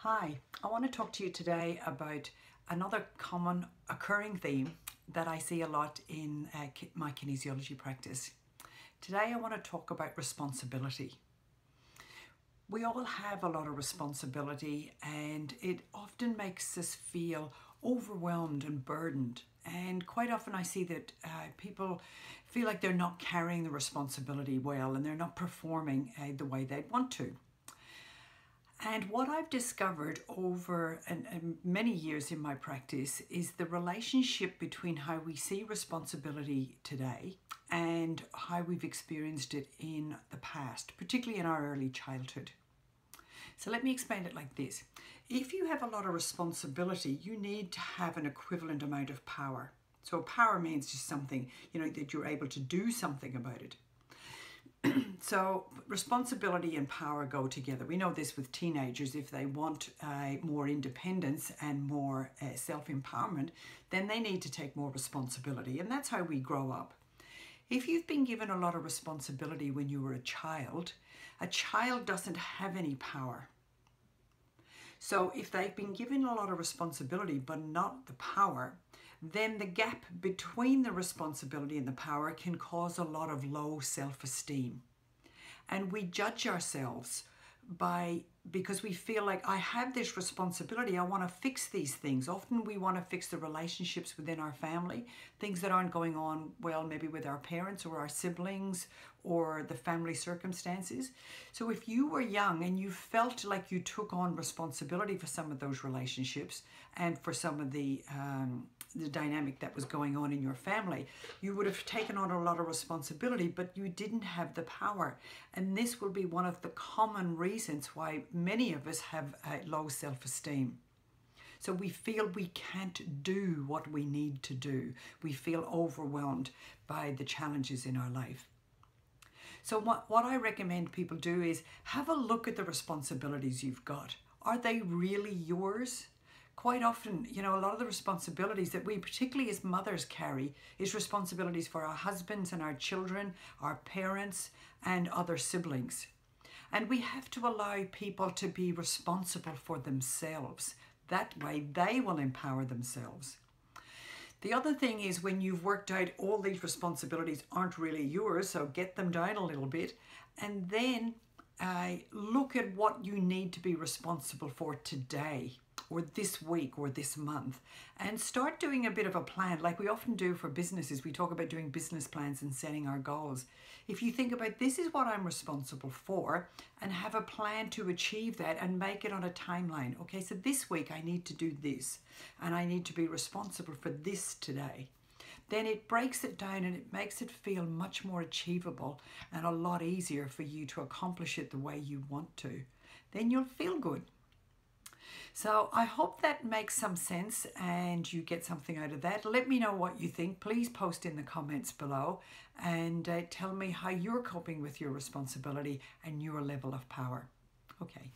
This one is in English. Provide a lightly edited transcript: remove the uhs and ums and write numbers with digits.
Hi, I want to talk to you today about another common occurring theme that I see a lot in my kinesiology practice. Today I want to talk about responsibility. We all have a lot of responsibility and it often makes us feel overwhelmed and burdened. And quite often I see that people feel like they're not carrying the responsibility well and they're not performing the way they'd want to. And what I've discovered over many years in my practice is the relationship between how we see responsibility today and how we've experienced it in the past, particularly in our early childhood. So let me explain it like this. If you have a lot of responsibility, you need to have an equivalent amount of power. So power means just something, that you're able to do something about it. So responsibility and power go together. We know this with teenagers. If they want more independence and more self-empowerment, then they need to take more responsibility. And that's how we grow up. If you've been given a lot of responsibility when you were a child doesn't have any power. So if they've been given a lot of responsibility but not the power, then the gap between the responsibility and the power can cause a lot of low self-esteem. And we judge ourselves because we feel like I have this responsibility, I want to fix these things. Often we want to fix the relationships within our family, things that aren't going on well, maybe with our parents or our siblings or the family circumstances. So if you were young and you felt like you took on responsibility for some of those relationships and for some of the dynamic that was going on in your family, you would have taken on a lot of responsibility, but you didn't have the power. And this will be one of the common reasons why many of us have low self-esteem. So we feel we can't do what we need to do. We feel overwhelmed by the challenges in our life. So what I recommend people do is have a look at the responsibilities you've got. Are they really yours? Quite often, a lot of the responsibilities that we, particularly as mothers, carry is responsibilities for our husbands and our children, our parents and other siblings. And we have to allow people to be responsible for themselves. That way they will empower themselves. The other thing is when you've worked out all these responsibilities aren't really yours, so get them down a little bit and then look at what you need to be responsible for today or this week or this month and start doing a bit of a plan like we often do for businesses. We talk about doing business plans and setting our goals. If you think about this is what I'm responsible for and have a plan to achieve that and make it on a timeline. Okay, so this week I need to do this and I need to be responsible for this today. Then it breaks it down and it makes it feel much more achievable and a lot easier for you to accomplish it the way you want to. Then you'll feel good. So I hope that makes some sense and you get something out of that. Let me know what you think. Please post in the comments below and tell me how you're coping with your responsibility and your level of power. Okay.